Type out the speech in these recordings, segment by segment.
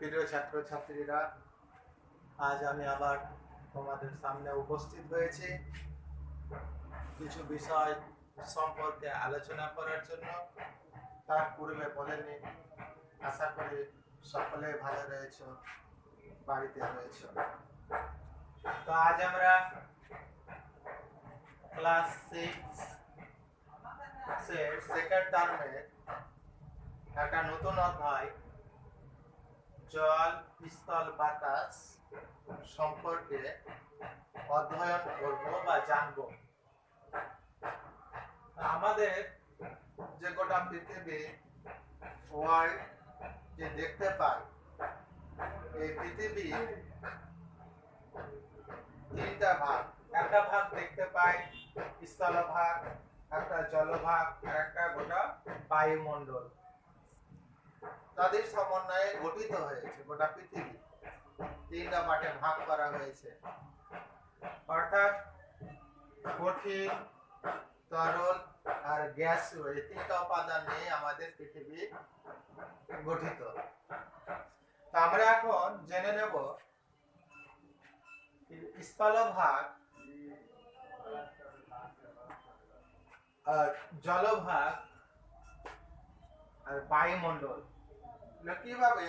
প্রিয় ছাত্রছাত্রীরা, আজ আমি আবার তোমাদের সামনে উপস্থিত হয়েছি কিছু বিষয় সম্পর্কে আলোচনা করার জন্য। তার পূর্বে বলে নিই, আশা করি সকলে ভালো রয়েছ, বাড়িতে রয়েছ। তো আজ আমরা ক্লাস 6 সেকেন্ড টার্মের একটা নতুন অধ্যায় জল, স্থল, বাতাস সম্পর্কে অধ্যয়ন করব বা জানব। আমাদের যে গোটা পৃথিবী ওয়ার্ল্ড যে দেখতে পাই, এই পৃথিবী তিনটা ভাগ। একটা ভাগ দেখতে পাই স্থলভাগ, একটা জলভাগ, আর একটা গোটা বায়ুমণ্ডল। তাদের সমন্বয়ে গঠিত হয়েছে গোটা পৃথিবী। তিনটা পার্টে ভাগ করা হয়েছে, অর্থাৎ কঠিন, তরল আর গ্যাসীয়, এই তিনটা উপাদান নিয়ে আমাদের পৃথিবী গঠিত। তো আমরা এখন জেনে নেব স্থলভাগ আর জলভাগ আর বায়ুমণ্ডল কিভাবে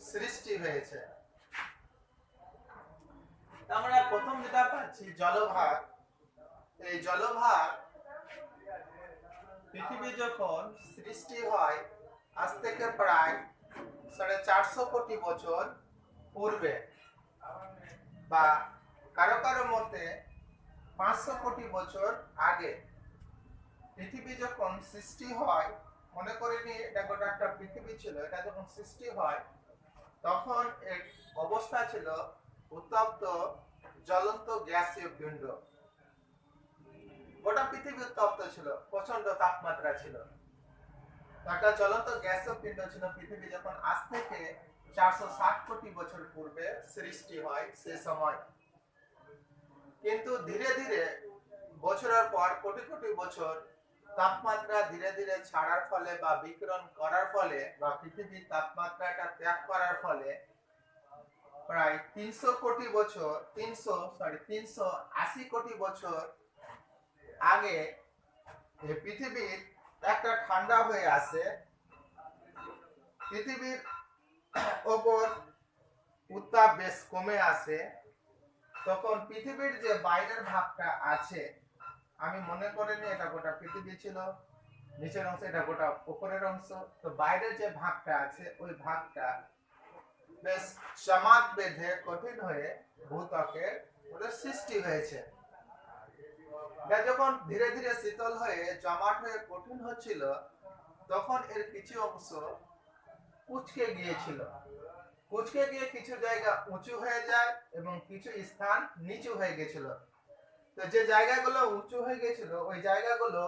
সৃষ্টি হয়েছে। আমরা প্রথম যেটা পাচ্ছি জলভাগ। এই জলভাগ পৃথিবী যখন সৃষ্টি হয় আজ থেকে প্রায় 450 কোটি বছর পূর্বে, বা কারো কারো মতে 500 কোটি বছর আগে পৃথিবী যখন সৃষ্টি হয়, মনে করিনি এটা গোটা একটা পৃথিবী ছিল। এটা যখন সৃষ্টি হয় তখন এক অবস্থা ছিল উত্তপ্ত জ্বলন্ত গ্যাসীয় পিণ্ড। গোটা পৃথিবী উত্তপ্ত ছিল, প্রচন্ড তাপমাত্রা ছিল, একটা জ্বলন্ত গ্যাসীয় পিণ্ড ছিল পৃথিবী যখন আজ থেকে 460 কোটি বছর পূর্বে সৃষ্টি হয় সে সময়। কিন্তু ধীরে ধীরে বছরের পর কোটি কোটি বছর তাপমাত্রা ধীরে ধীরে ছাড়ার ফলে বা বিকিরণ করার ফলে বা পৃথিবীর তাপমাত্রাটা ত্যাগ করার ফলে প্রায় 380 কোটি বছর আগে পৃথিবীর একটা ঠান্ডা হয়ে আসে। পৃথিবীর ওপর উত্তাপ বেশ কমে আসে। তখন পৃথিবীর যে বাইরের ভাগটা আছে, আমি মনে করিনি এটা গোটা পৃথিবী ছিল, নিচের অংশ এটা গোটা উপরের অংশ। তো বাইরের যে ভাগটা আছে ওই ভাগটা বেশ জমাট বেঁধে কঠিন হয়ে ভূত্বকের সৃষ্টি হয়েছে। এটা যখন ধীরে ধীরে শীতল হয়ে জমাট হয়ে কঠিন হচ্ছিল, তখন এর কিছু অংশ কুঁচকে গিয়েছিল। কুঁচকে গিয়ে কিছু জায়গা উঁচু হয়ে যায় এবং কিছু স্থান নিচু হয়ে গেছিল। তো যে জায়গাগুলো উঁচু হয়ে গেছিল ওই জায়গাগুলো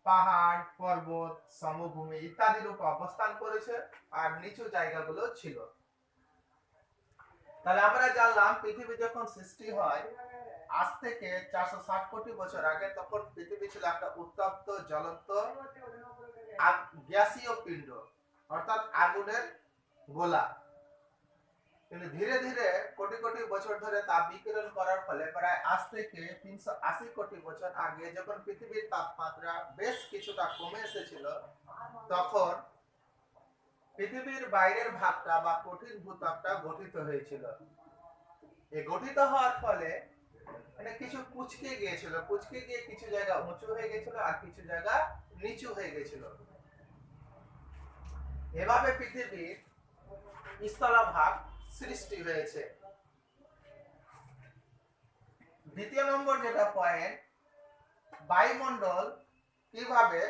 পাহাড়, পর্বত, সমভূমি ইত্যাদির উপর অবস্থান করেছে, আর নিচু জায়গাগুলো ছিল। তাহলে আমরা জানলাম পৃথিবী যখন সৃষ্টি হয় আজ থেকে 460 কোটি বছর আগে, তখন পৃথিবী ছিল একটা উত্তপ্ত জ্বলন্ত গ্যাসীয় পিণ্ড, অর্থাৎ আগুনের গোলা। কিন্তু ধীরে ধীরে কোটি কোটি বছর ধরে তাপ বিকিরণ করার ফলে প্রায় আজ থেকে 380 কোটি বছর আগে যখন পৃথিবীর তাপমাত্রা বেশ কিছুটা কমে এসেছিল, তখন পৃথিবীর বাইরের ভাগটা বা কঠিন ভূত্বকটা গঠিত হয়েছিল। এই গঠিত হওয়ার ফলে মানে কিছু কুঁচকে গিয়েছিল, কুঁচকে গিয়ে কিছু জায়গা উঁচু হয়ে গেছিল আর কিছু জায়গা নিচু হয়ে গেছিল। এভাবে পৃথিবীর স্থলভাগ সৃষ্টি হয়েছে। দ্বিতীয় নম্বর যেটা পয়েন্ট, বায়ুমণ্ডল কিভাবে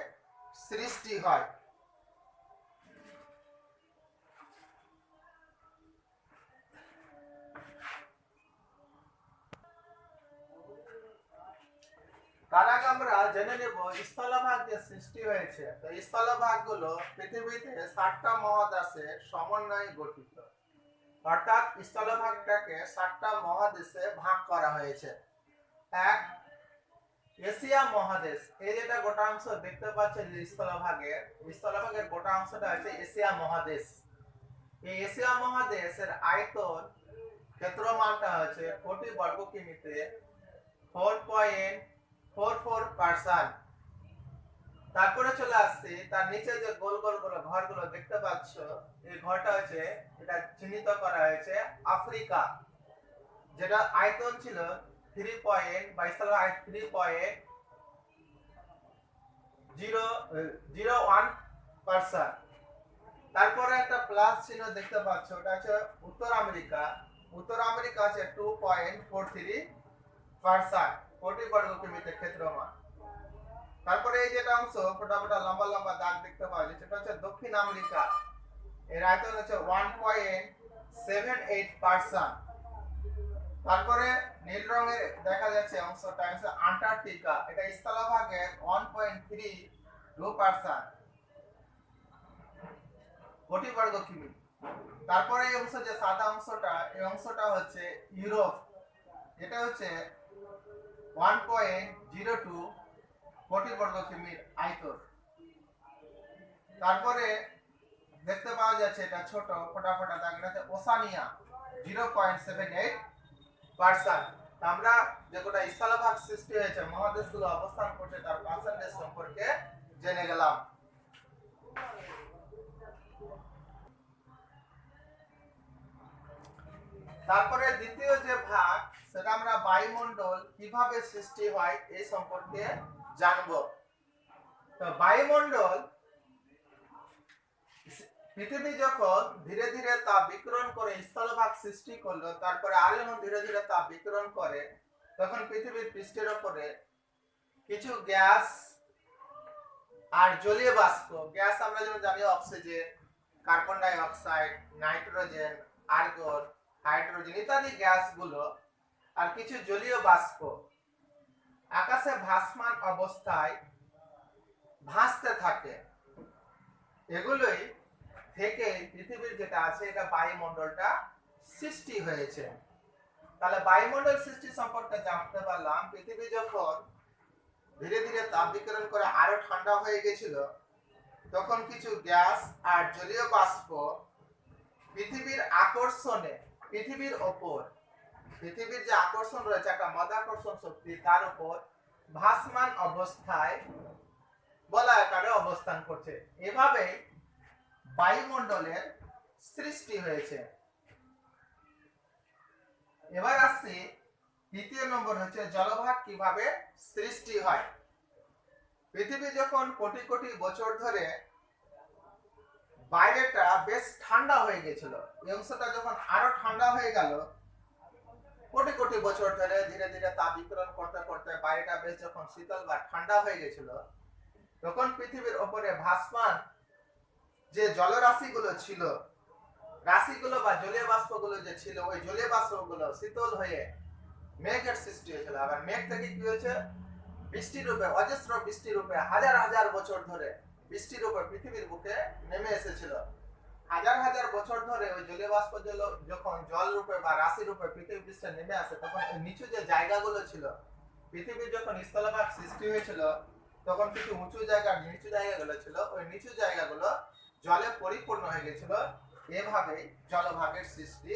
সৃষ্টি হয়। তার আগে আমরা জেনে নেব স্থলভাগ যে সৃষ্টি হয়েছে। তো স্থলভাগ গুলো পৃথিবীতে 7টা মহাদেশের সমন্বয়ে গঠিত, অর্থাৎ স্থলভাগটাকে 7টা মহাদেশে ভাগ করা হয়েছে। এক, এশিয়া মহাদেশ। এই যেটা গোটা অংশ দেখতে পাচ্ছেন স্থলভাগের গোটা অংশটা হচ্ছে এশিয়া মহাদেশ। এই এশিয়া মহাদেশের আয়তন ক্ষেত্রমানটা হচ্ছে কোটি বর্গ কিমিতে 4.44%। তারপরে চলে আসছি তার নিচে যে গোল গোল ঘরগুলো দেখতে পাচ্ছ, এই ঘরটা হচ্ছে এটা চিহ্নিত করা হয়েছে আফ্রিকা, যেটা আয়তন ছিল 3.01%। তারপরে একটা প্লাস চিহ্ন দেখতে পাচ্ছ, ওটা হচ্ছে উত্তর আমেরিকা। উত্তর আমেরিকা আছে 2.43% কোটি বর্গ কিলোমিটার ক্ষেত্রফল। তারপরে এই যেটা অংশ ফোটা ফোটা লম্বা লম্বা দাগ দেখতে পাওয়া যায়, সেটা হচ্ছে দক্ষিণ আমেরিকা। এর আয়তন হচ্ছে 1.78%। তারপরে নীল রঙের দেখা যাচ্ছে অংশটা হচ্ছে আন্টার্কটিকা, এটা স্থলভাগের 1.32% কোটি বর্গ কিমি। তারপরে এই অংশ যে সাদা অংশটা, এই অংশটা হচ্ছে ইউরোপ, এটা হচ্ছে 1.02 কোটি বর্গ কিমির আয়তন। তারপরে দেখতে পাওয়া যাচ্ছে এটা ছোট ফোটা ফোটা দাগ, এটা হচ্ছে ওসানিয়া 0.78%। আমরা যে গোটা স্থলভাগ সৃষ্টি হয়েছে, মহাদেশগুলো অবস্থান করছে, তার পার্সেন্টেজ সম্পর্কে জেনে গেলাম। তারপরে দ্বিতীয় যে ভাগ, সেটা আমরা বায়ুমণ্ডল কিভাবে সৃষ্টি হয় এই সম্পর্কে জানব। তো বায়ুমণ্ডল, পৃথিবী যখন ধীরে ধীরে তাপ বিকিরণ করে স্থলভাগ সৃষ্টি করলো, তারপরে আরো যখন ধীরে ধীরে তাপ বিকিরণ করে, তখন পৃথিবীর পৃষ্ঠের উপরে কিছু গ্যাস আর জলীয় বাষ্প, গ্যাস আমরা যেমন জানি oxygen, carbon die oxide, nitrogen, argon, hydrogen ইত্যাদি গ্যাসগুলো, আর কিছু জলীয় বাষ্প আকাশে ভাসমান অবস্থায় ভাসতে থাকে। এগুলোই থেকে পৃথিবীর যেটা আছে, এটা বায়ুমণ্ডলটা সৃষ্টি হয়েছে। তাহলে বায়ুমণ্ডল সৃষ্টি সম্পর্কে জানতে পারলাম, পৃথিবী যখন ধীরে ধীরে তাপ বিকিরণ করে আরো ঠান্ডা হয়ে গেছিল, তখন কিছু গ্যাস আর জলীয় বাষ্প পৃথিবীর আকর্ষণে, পৃথিবীর ওপর, পৃথিবীর যে আকর্ষণ রয়েছে একটা মাধ্যাকর্ষণ শক্তি, তার উপর ভাসমান অবস্থায় বলয়াকারে অবস্থান করছে। এভাবে বায়ুমণ্ডলের সৃষ্টি হয়েছে। এবার আসছি দ্বিতীয় নম্বর, হচ্ছে জলভাগ কিভাবে সৃষ্টি হয়। পৃথিবী যখন কোটি কোটি বছর ধরে বাইরেটা বেশ ঠান্ডা হয়ে গেছিল, এই অংশটা যখন আরো ঠান্ডা হয়ে গেল, কোটি কোটি বছর ধরে ধীরে ধীরে তাপ বিকিরণ করতে করতে বাইরেটা বেশ যখন শীতল বা ঠান্ডা হয়ে গেছিল, তখন পৃথিবীর উপরে ভাসমান যে জলরাশিগুলো ছিল, রাশিগুলো বা জলীয় বাষ্পগুলো যে ছিল, ওই জলীয় বাষ্পগুলো শীতল হয়ে মেঘের সৃষ্টি হয়েছিল। আবার মেঘ থেকে কি হয়েছে, বৃষ্টি রূপে, অজস্র বৃষ্টি রূপে হাজার হাজার বছর ধরে বৃষ্টি রূপে পৃথিবীর বুকে নেমে এসেছিল। হাজার হাজার বছর ধরে ওই জলীয় বাষ্প যখন জল রূপে বা রাশি রূপে পৃথিবী পৃষ্ঠে নেমে আসে, তখন নিচু যে জায়গাগুলো ছিল, পৃথিবীর যখন স্থলভাগ সৃষ্টি হয়েছিল, তখন কিছু উঁচু জায়গা নিচু জায়গাগুলো ছিল, ওই নিচু জায়গাগুলো জলে পরিপূর্ণ হয়ে গেছিল। এভাবেই জলভাগের সৃষ্টি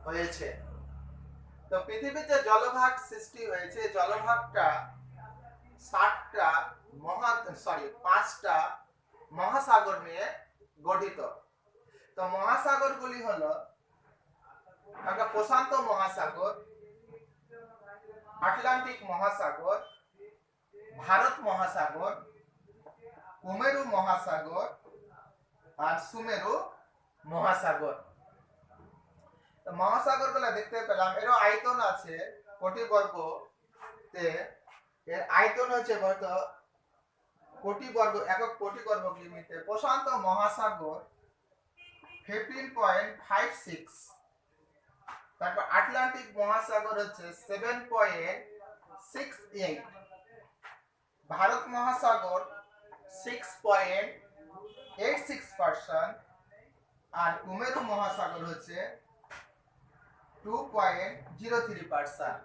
হয়েছে। তো পৃথিবীতে জলভাগ সৃষ্টি হয়েছে, জলভাগটা 5টা মহাসাগর নিয়ে গঠিত। তো মহাসাগরগুলি হলো একটা প্রশান্ত মহাসাগর, আটলান্টিক মহাসাগর, ভারত মহাসাগর, কুমেরু মহাসাগর আর সুমেরু মহাসাগর। তো মহাসাগরগুলো দেখতে পেলাম, এরও আয়তন আছে কোটি বর্গতে, এর আয়তন হচ্ছে হয়তো কোটি বর্গ, একক কোটি বর্গ কিলোমিটার। প্রশান্ত মহাসাগর 15.56, তারপর আটলান্টিক মহাসাগর হচ্ছে 7.68, ভারত মহাসাগর 6.86%, আর কুমেরু মহাসাগর হচ্ছে 2.03%,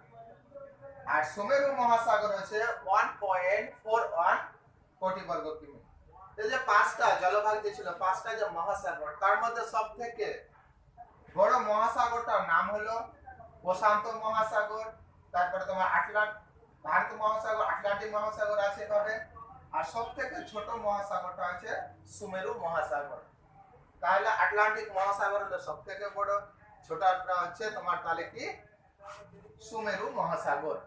আর সুমেরু মহাসাগর হচ্ছে 1.41 কোটি বর্গ কিমি। এই যে 5টা জলভাগ যে ছিল, 5টা যে মহাসাগর, তার মধ্যে সব থেকে বড় মহাসাগরটার নাম হলো প্রশান্ত মহাসাগর, তারপরে তোমার ভারত মহাসাগর, আটলান্টিক মহাসাগর আছে এভাবে, আর সবথেকে ছোট মহাসাগরটা আছে সুমেরু মহাসাগর। তাহলে আটলান্টিক মহাসাগর হলো সবথেকে বড়, ছোটটা হচ্ছে তোমার তাহলে কি সুমেরু মহাসাগর।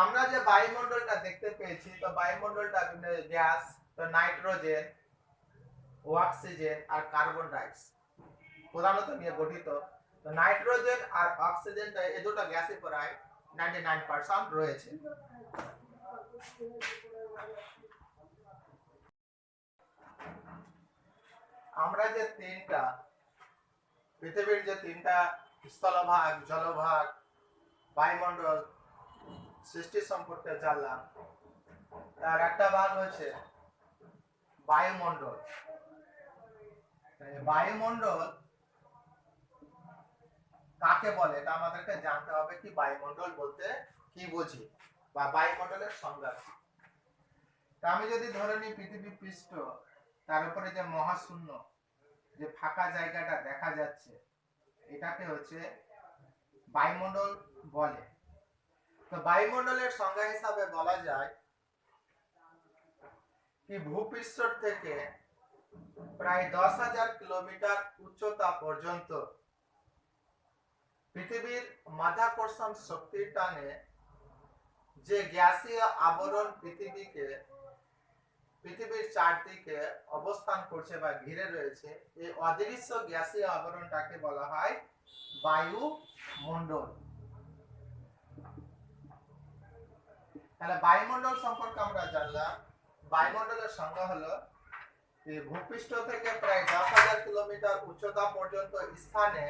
আমরা যে বায়ুমণ্ডলটা দেখতে পেয়েছি, তো বায়ুমণ্ডলটা বিভিন্ন গ্যাস, তো নাইট্রোজেন, অক্সিজেন আর কার্বন ডাইঅক্সাইড প্রধানত নিয়ে গঠিত। তো নাইট্রোজেন আর অক্সিজেনটা এই দুটো গ্যাসে প্রায় 99% রয়েছে। আমরা যে তিনটা পৃথিবীর যে তিনটা স্থলভাগ, জলভাগ, বায়ুমণ্ডল সৃষ্টি সম্পর্কে জানলাম, তার একটা ভাগ হচ্ছে বায়ুমণ্ডল। বায়ুমণ্ডল কাকে বলে এটা আমাদেরকে জানতে হবে, কি বায়ুমণ্ডল বলতে কি বুঝি বা বায়ুমণ্ডলের সংজ্ঞা কি। আমি যদি ধরে নিই পৃথিবী পৃষ্ঠ, তার উপরে যে মহাশূন্য, যে ফাঁকা জায়গাটা দেখা যাচ্ছে, এটাকে হচ্ছে বায়ুমণ্ডল বলে। তো বায়ুমণ্ডলের সংজ্ঞা হিসাবে বলা যায় কি ভূপৃষ্ঠ থেকে প্রায় 10,000 কিলোমিটার উচ্চতা পর্যন্ত পৃথিবীর মাধ্যাকর্ষণ শক্তির টানে যে গ্যাসীয় আবরণ পৃথিবীর চারদিকে অবস্থান করছে বা ঘিরে রয়েছে, এই অদৃশ্য গ্যাসীয় আবরণটাকে বলা হয় বায়ুমণ্ডল। তাহলে বায়ুমণ্ডল সম্পর্কে আমরা জানলাম। বায়ুমণ্ডলের সংজ্ঞা হলো ভূপৃষ্ঠ থেকে প্রায় 10,000 কিলোমিটার উচ্চতা পর্যন্ত স্থানে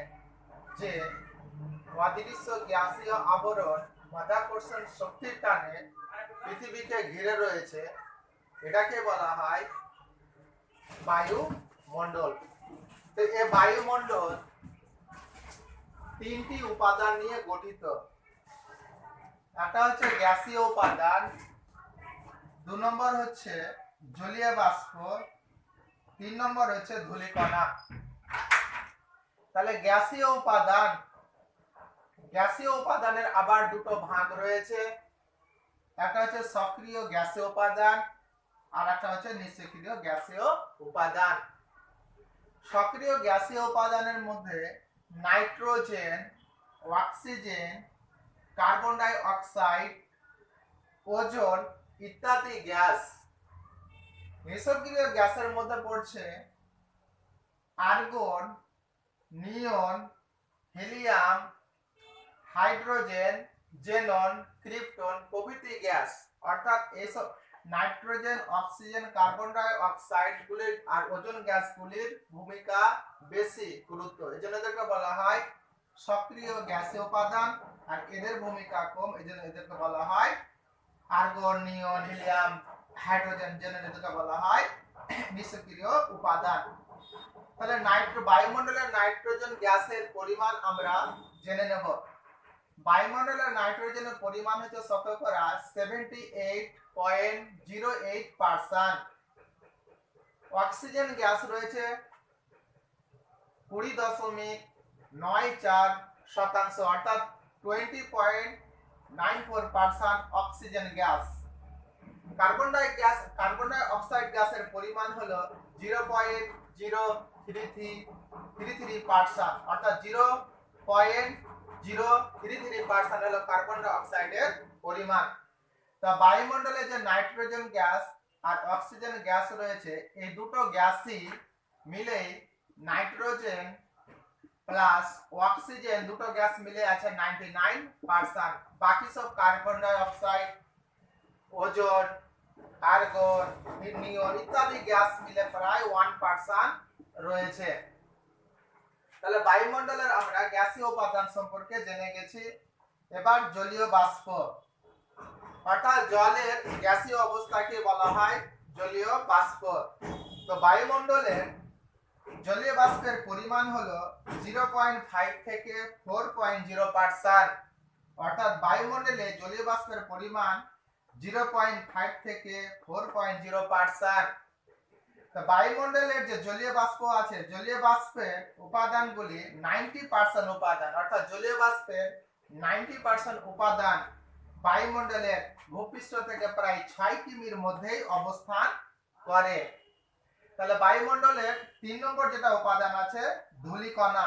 যে অদৃশ্য গ্যাসীয় আবরণ মাধ্যাকর্ষণ শক্তির টানে পৃথিবীকে ঘিরে রয়েছে, এটাকে বলা হয় বায়ুমণ্ডল। তো এই বায়ুমণ্ডল তিনটি উপাদান নিয়ে গঠিত। একটা হচ্ছে গ্যাসীয় উপাদান, 2 নম্বর হচ্ছে জলীয় বাষ্প, 3 নম্বর হচ্ছে ধূলিকণা। তাহলে গ্যাসীয় উপাদানের আবার দুটো ভাগ রয়েছে, একটা হচ্ছে সক্রিয় গ্যাসীয় উপাদান আর একটা হচ্ছে নিষ্ক্রিয় গ্যাসীয় উপাদান। সক্রিয় গ্যাসীয় উপাদানের মধ্যে nitrogen, oxygen, carbon die oxide, ozone ইত্যাদি গ্যাস। নিষ্ক্রিয় গ্যাসের মধ্যে পড়ছে আর্গন, নিয়ন, হিলিয়াম, হাইড্রোজেন, জেনন, ক্রিপ্টন প্রভৃতি গ্যাস। অর্থাৎ এইসব nitrogen, oxygen, carbon die oxide গুলির আর ওজোন গ্যাসগুলির ভূমিকা বেশি গুরুত্ব, এজন্য এদেরকে বলা হয় সক্রিয় গ্যাসীয় উপাদান, আর এদের ভূমিকা কম, এজন্য এদেরকে বলা হয় আর্গন, নিয়ন, হিলিয়াম, হাইড্রোজেন, জেনন, এদেরকে বলা হয় নিষ্ক্রিয় উপাদান। তাহলে বায়ুমণ্ডলের নাইট্রোজেন গ্যাসের পরিমাণ আমরা জেনে নেব। বায়ুমণ্ডলের নাইট্রোজেনের পরিমাণ হচ্ছে শতকরা 78.08%। অক্সিজেন গ্যাস রয়েছে 20.94%, অর্থাৎ 20.94% oxygen gas. Carbon die oxide গ্যাসের পরিমাণ হলো 0.033%, অর্থাৎ 0.033% হলো কার্বন ডাই অক্সাইডের পরিমাণ। তা বায়ুমণ্ডলে যে নাইট্রোজেন গ্যাস আর অক্সিজেন গ্যাস রয়েছে, এই দুটো গ্যাসই মিলে নাইট্রোজেন প্লাস অক্সিজেন দুটো গ্যাস মিলে আছে 99%। বাকি সব carbon die oxide, ozone, argon, নিয়ন ইত্যাদি গ্যাস মিলে প্রায় 1% রয়েছে। তাহলে বায়ুমণ্ডলের আমরা গ্যাসীয় উপাদান সম্পর্কে জেনে গেছি। এবার জলীয় বাষ্প, অর্থাৎ জলের গ্যাসীয় অবস্থাকে বলা হয় জলীয় বাষ্প। তো বায়ুমণ্ডলের জলীয় বাষ্পের পরিমাণ হলো 0.5 থেকে 4.0%, অর্থাৎ বায়ুমণ্ডলে জলীয় বাষ্পের পরিমাণ 0.5 থেকে 4.0%। তো বায়ুমণ্ডলের যে জলীয় বাষ্প আছে, জলীয় বাষ্পের উপাদানগুলি 90% উপাদান, অর্থাৎ জলীয় বাষ্পের 90% উপাদান বায়ুমণ্ডলের ভূপৃষ্ঠ থেকে প্রায় 6 কিমির মধ্যেই অবস্থান করে। তাহলে বায়ুমণ্ডলের 3 নম্বর যেটা উপাদান আছে ধূলিকণা।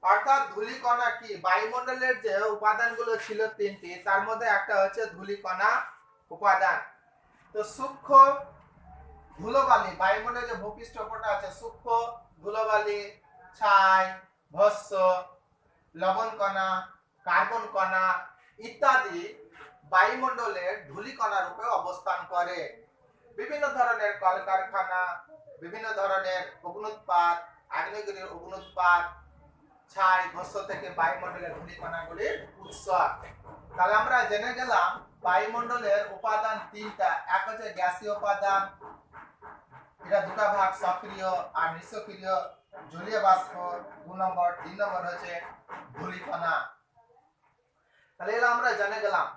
অর্থাৎ ধূলিকণা কি, বায়ুমণ্ডলের যে উপাদানগুলো ছিল 3টি, তার মধ্যে একটা হচ্ছে ধূলিকণা উপাদান। তো সূক্ষ্ম ধুলোবালি, বায়ুমণ্ডলের যে ভূপৃষ্ঠপটে আছে সূক্ষ্ম ধুলোবালি, ছাই, ভস্ম, লবণ কণা, কার্বন কণা ইত্যাদি বায়ুমণ্ডলের ধূলিকণা রূপে অবস্থান করে। বিভিন্ন ধরনের কলকারখানা, বিভিন্ন ধরনের অগ্নুৎপাত, আগ্নেয়গিরির অগ্নুৎপাত, ছাই, ভস্ম থেকে বায়ুমণ্ডলের ধূলিকণাগুলির উৎস। তাহলে আমরা জেনে গেলাম বায়ুমণ্ডলের উপাদান 3টা। এক হচ্ছে গ্যাসীয় উপাদান, এটা দুটা ভাগ, সক্রিয় আর নিষ্ক্রিয় জলীয় বাষ্প 2 নম্বর। 3 নম্বর হচ্ছে ধূলিকণা। তাহলে এগুলো আমরা জেনে গেলাম।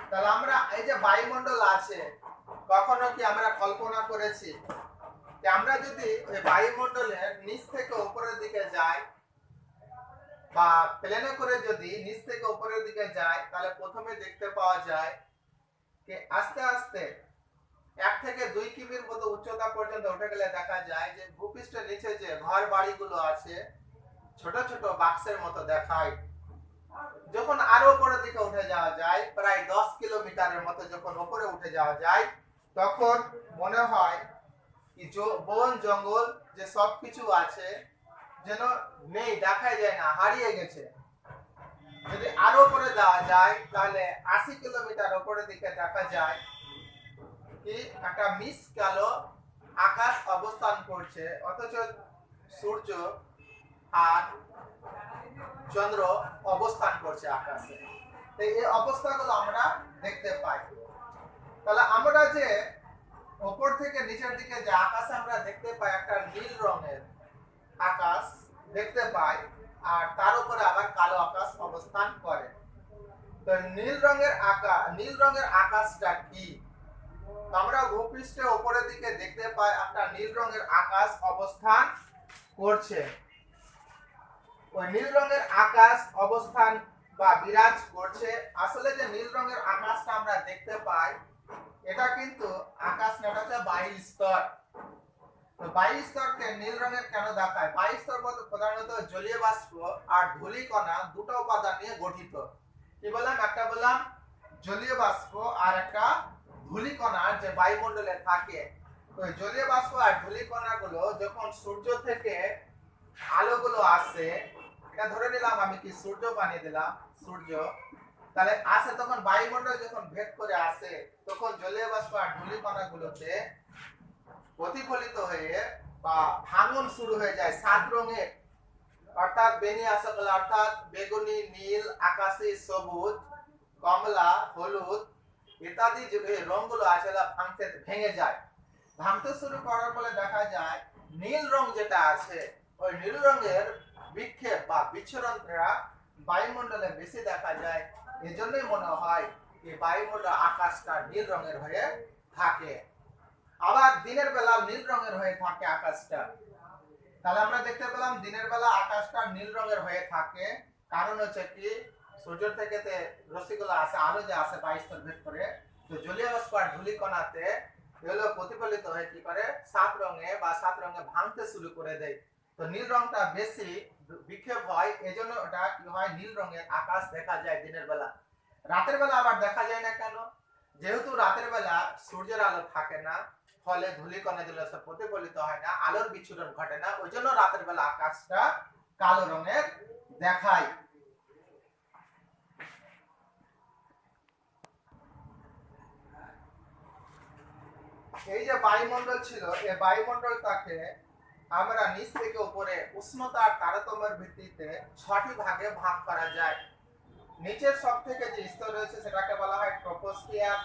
তাহলে আমরা এই যে বায়ুমণ্ডল আছে, কখনো কি আমরা কল্পনা করেছি যে আমরা যদি ওই বায়ুমণ্ডলের নিচ থেকে উপরের দিকে যাই বা প্লেনে করে যদি নিচ থেকে উপরের দিকে যাই, তাহলে প্রথমে দেখতে পাওয়া যায় যে আস্তে আস্তে 1 থেকে 2 কিমির মতো উচ্চতা পর্যন্ত উঠে গেলে দেখা যায় যে ভূপৃষ্ঠের নিচে যে ঘর বাড়িগুলো আছে ছোট ছোট বাক্সের মতো দেখায়। যখন আরো উপরের দিকে উঠে যাওয়া যায়, প্রায় 10 কিলোমিটারের মতো যখন উপরে উঠে যাওয়া যায়, তখন মনে হয় কি বন জঙ্গল যে সবকিছু আছে যেন নেই, দেখাই যায় না, হারিয়ে গেছে। যদি আরো উপরে যাওয়া যায় তাহলে 80 কিলোমিটার উপরের দিকে দেখা যায় কি একটা মিস কালো আকাশ অবস্থান করছে, অথচ সূর্য আর চন্দ্র অবস্থান করছে আকাশে। তো এই অবস্থাগুলো আমরা দেখতে পাই। তাহলে আমরা যে উপর থেকে নিচের দিকে যে আকাশে আমরা দেখতে পাই একটা নীল রঙের আকাশ দেখতে পাই, আর তার উপরে আবার কালো আকাশ অবস্থান করে। তো নীল রঙের আকাশটা কি? আমরা ভূপৃষ্ঠে উপরের দিকে দেখতে পাই একটা নীল রঙের আকাশ অবস্থান করছে। ওই নীল রঙের আকাশ অবস্থান বা বিরাজ করছে। আসলে যে নীল রঙের আকাশটা আমরা দেখতে পাই, এটা কিন্তু আকাশ না, এটা হচ্ছে বায়ু স্তর। তো বায়ু স্তরকে নীল রঙের কেন দেখায়? বায়ু স্তর বলতে প্রধানত জলীয় বাষ্প আর ধূলিকণা দুটো উপাদান নিয়ে গঠিত। কি বললাম? একটা বললাম জলীয় বাষ্প আর একটা ধূলিকণা যে বায়ুমণ্ডলে থাকে। তো জলীয় বাষ্প আর ধূলিকণাগুলো যখন সূর্য থেকে আলোগুলো আসে, এটা ধরে নিলাম আমি কি সূর্য বানিয়ে দিলাম, সূর্য তাহলে আসে, তখন বায়ুমণ্ডল যখন ভেদ করে আসে, তখন জলীয় বাষ্প আর ধূলিকণাগুলোতে প্রতিফলিত হয়ে বা ভাঙন শুরু হয়ে যায় 7 রঙের, অর্থাৎ বেনি আসলে অর্থাৎ বেগুনি, নীল, আকাশী, সবুজ, কমলা, হলুদ ইত্যাদি যে রঙগুলো আছে ভেঙে যায়। ভাঙতে শুরু করার ফলে দেখা যায় নীল রং যেটা আছে, ওই নীল রঙের বিক্ষেপ বা বিচ্ছুরণটা বায়ুমণ্ডলে বেশি দেখা যায়। এজন্যই মনে হয় যে বায়ুমণ্ডল আকাশটা নীল রঙের হয়ে থাকে। আবার দিনের বেলা নীল রঙের হয়ে থাকে আকাশটা। তাহলে আমরা দেখতে পেলাম দিনের বেলা আকাশটা নীল রঙের হয়ে থাকে। কারণ হচ্ছে কি, সূর্য থেকে রশ্মিগুলো আসে, আলো যে আসে বায়ুস্তর ভেদ করে, তো জলীয় বাষ্প আর ধূলিকণাতে এগুলো প্রতিফলিত হয়ে কি করে 7 রঙে বা 7 রঙে ভাঙতে শুরু করে দেয়। তো নীল রংটা বেশি বিক্ষেপ হয়, এজন্য ওটা কি হয়, নীল রঙের আকাশ দেখা যায় দিনের বেলা। রাতের বেলা আবার দেখা যায় না কেন? যেহেতু রাতের বেলা সূর্যের আলো থাকে না, ফলে ধূলিকণাগুলো সব প্রতিফলিত হয় না, আলোর বিচ্ছুরণ ঘটে না, ওই জন্য রাতের বেলা আকাশটা কালো রঙের দেখায়। এই যে বায়ুমণ্ডল ছিল, এই বায়ুমণ্ডলটাকে আমরা নিচ থেকে উপরে উষ্ণতার তারতম্যের ভিত্তিতে 6টি ভাগে ভাগ করা যায়। নিচের সব থেকে যে স্তর রয়েছে সেটাকে বলা হয় ট্রপোস্ফিয়ার,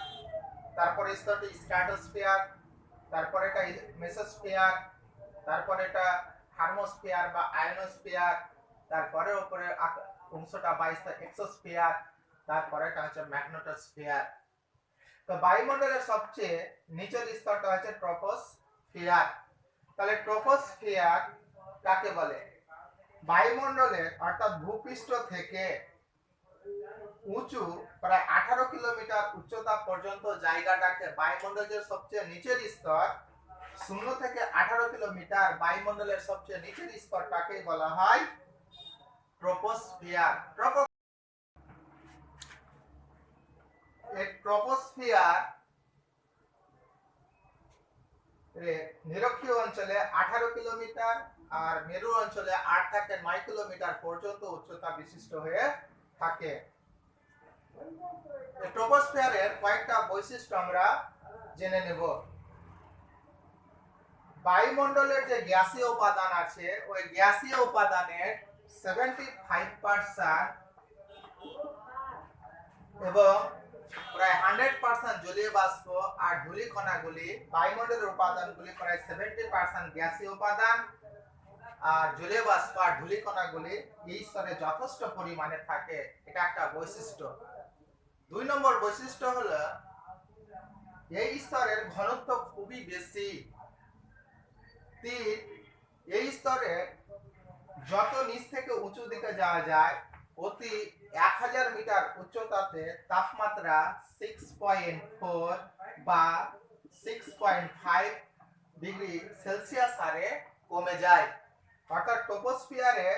তারপরে স্তরটি স্ট্র্যাটোস্ফিয়ার, তারপরে এটা মেসোস্ফিয়ার, তারপরে এটা থার্মোস্ফিয়ার বা আয়োনোস্ফিয়ার, তারপরে উপরে অংশটা 22টা এক্সোস্ফিয়ার, তারপরে এটা হচ্ছে ম্যাগনেটোস্ফিয়ার। তো বায়ুমণ্ডলের সবচেয়ে নিচের স্তরটা হচ্ছে ট্রপোস্ফিয়ার। তাহলে ট্রপোস্ফিয়ার কাকে বলে? বায়ুমণ্ডলের অর্থাৎ ভূপৃষ্ঠ থেকে উঁচু প্রায় 18 কিলোমিটার উচ্চতা পর্যন্ত জায়গাটাকে বায়ুমণ্ডলের সবচেয়ে নিচের স্তর, 0 থেকে 18 কিলোমিটার বায়ুমণ্ডলের সবচেয়ে নিচের স্তরটাকে বলা হয় ট্রপোস্ফিয়ার। ট্রপোস্ফিয়ার নিরক্ষীয় অঞ্চলে 18 কিলোমিটার আর মেরু অঞ্চলে 8 থেকে 9 কিলোমিটার পর্যন্ত উচ্চতা বিশিষ্ট হয়ে থাকে। ট্রপোস্ফিয়ারের কয়েকটা বৈশিষ্ট্য আমরা জেনে নেব। বায়ুমণ্ডলের যে গ্যাসীয় উপাদান আছে ওই গ্যাসীয় উপাদানের 75% এবং প্রায় 100% জলীয় বাষ্প আর ধূলিকণাগুলি, বায়ুমণ্ডলের উপাদানগুলি প্রায় 70% গ্যাসীয় উপাদান আর জলীয় বাষ্প আর ধূলিকণাগুলি এই স্তরে যথেষ্ট পরিমাণে থাকে। এটা একটা বৈশিষ্ট্য। 2 নম্বর বৈশিষ্ট্য হলো এই স্তরের ঘনত্ব খুবই বেশি। 3, এই স্তরে যত নিচ থেকে উঁচু দিকে যাওয়া যায় প্রতি 1000 মিটার উচ্চতাতে তাপমাত্রা 6.4 বা 6.5 ডিগ্রি সেলসিয়াস হারে কমে যায়। অর্থাৎ ট্রপোস্ফিয়ারে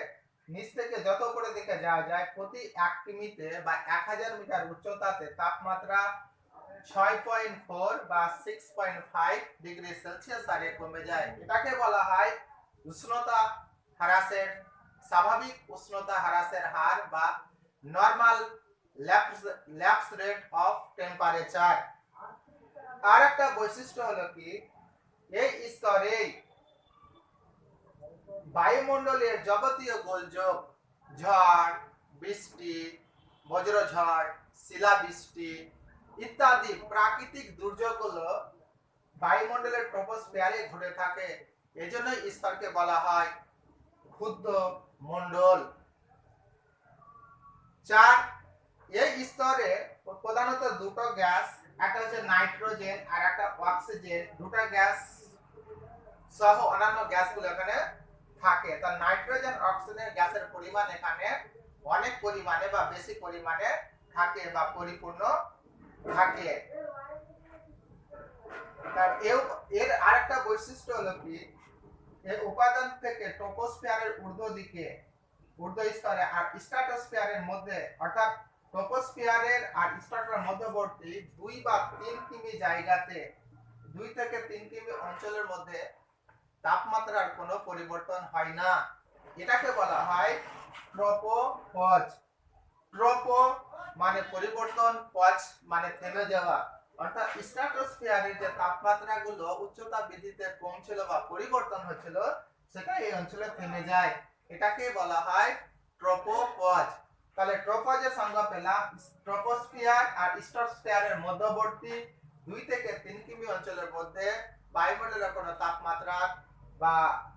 নিচ থেকে যত উপরের দিকে যাওয়া যায় প্রতি 1 কিমিতে বা 1000 মিটার উচ্চতাতে তাপমাত্রা 6.4 বা 6.5 ডিগ্রি সেলসিয়াস হারে কমে যায়। এটাকে বলা হয় উষ্ণতা হ্রাসের, স্বাভাবিক উষ্ণতা হ্রাসের হার বা normal lapse rate of temperature. আর একটা বৈশিষ্ট্য হলো কি এই স্তরে বায়ুমণ্ডলের যাবতীয় গোলযোগ, ঝড়, বৃষ্টি, বজ্রঝড়, শিলাবৃষ্টি ইত্যাদি প্রাকৃতিক দুর্যোগগুলো বায়ুমণ্ডলের ট্রপোস্ফিয়ারে ঘুরে থাকে। এজন্য স্তরকে বলা হয় ক্ষুদ্র মণ্ডল। 4, এই স্তরে প্রধানত দুটো গ্যাস, একটা হচ্ছে নাইট্রোজেন আর একটা অক্সিজেন, দুটো গ্যাস সহ অন্যান্য গ্যাসগুলো এখানে থাকে। তার নাইট্রোজেন অক্সিজেন গ্যাসের পরিমাণ এখানে অনেক পরিমাণে বা বেশি পরিমাণে থাকে বা পরিপূর্ণ থাকে। এর আরেকটা বৈশিষ্ট্য হলো কি এই উপাদান থেকে ট্রপোস্ফিয়ারের ঊর্ধ্ব স্তরে আর স্ট্রাটোস্ফিয়ারের মধ্যে, অর্থাৎ ট্রপোস্ফিয়ারের আর স্ট্রাটোর মধ্যবর্তী 2 বা 3 কিমি জায়গাতে, 2 থেকে 3 কিমি অঞ্চলের মধ্যে তাপমাত্রার কোনো পরিবর্তন হয় না। এটাকে বলা হয় ট্রপোপজ। ট্রপো মানে পরিবর্তন, পজ মানে থেমে যাওয়া। অর্থাৎ স্ট্রাটোস্ফিয়ারের যে তাপমাত্রাগুলো উচ্চতা বৃদ্ধিতে কমছিল বা পরিবর্তন হচ্ছিল সেটা এই অঞ্চলে থেমে যায়। এটাকে বলা হয় ট্রপোপজ। তাহলে ট্রপোজের সংজ্ঞা পেলাম ট্রপোস্ফিয়ার আর স্ট্রাটোস্ফিয়ারের মধ্যবর্তী 2 থেকে 3 কিমি অঞ্চলের মধ্যে বায়ুমণ্ডলের কোনো তাপমাত্রা বা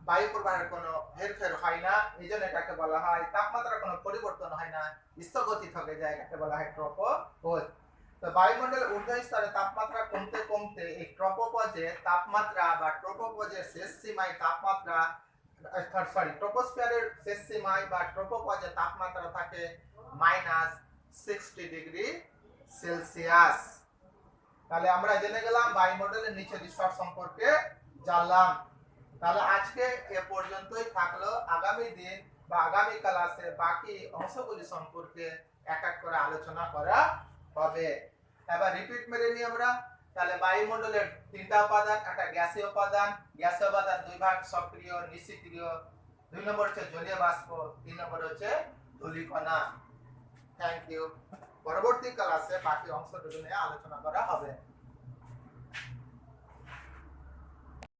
বায়ু প্রবাহের কোনো হেরফের হয় না, এইজন্য এটাকে বলা হয় তাপমাত্রার কোনো পরিবর্তন হয় না, স্থগিত হয়ে যায়, এটাকে বলা হয় ট্রপোপজ। তো বায়ুমণ্ডলের ঊর্ধ্ব স্তরে তাপমাত্রা কমতে কমতে এই ট্রপোপজের তাপমাত্রা বা ট্রপোপজের শেষ সীমায় তাপমাত্রা ট্রপোস্ফিয়ারের শেষ সীমায় বা ট্রপোপজের তাপমাত্রা থাকে -60 ডিগ্রি সেলসিয়াস। তাহলে আমরা জেনে গেলাম বায়ুমণ্ডলের নিচের স্তর সম্পর্কে জানলাম। তাহলে আজকে এ পর্যন্তই থাকলো। আগামী দিন বা আগামী ক্লাসে বাকি অংশগুলি সম্পর্কে এক এক করে আলোচনা করা হবে। এবার রিপিট মেরে নিই আমরা। তাহলে বায়ুমণ্ডলের 3টা উপাদান, একটা গ্যাসীয় উপাদান, গ্যাসীয় উপাদান 2 ভাগ, সক্রিয়, নিষ্ক্রিয়। 2 নম্বর হচ্ছে জলীয় বাষ্প, 3 নম্বর হচ্ছে ধূলিকণা। Thank you. পরবর্তী ক্লাসে বাকি অংশগুলো নিয়ে আলোচনা করা হবে।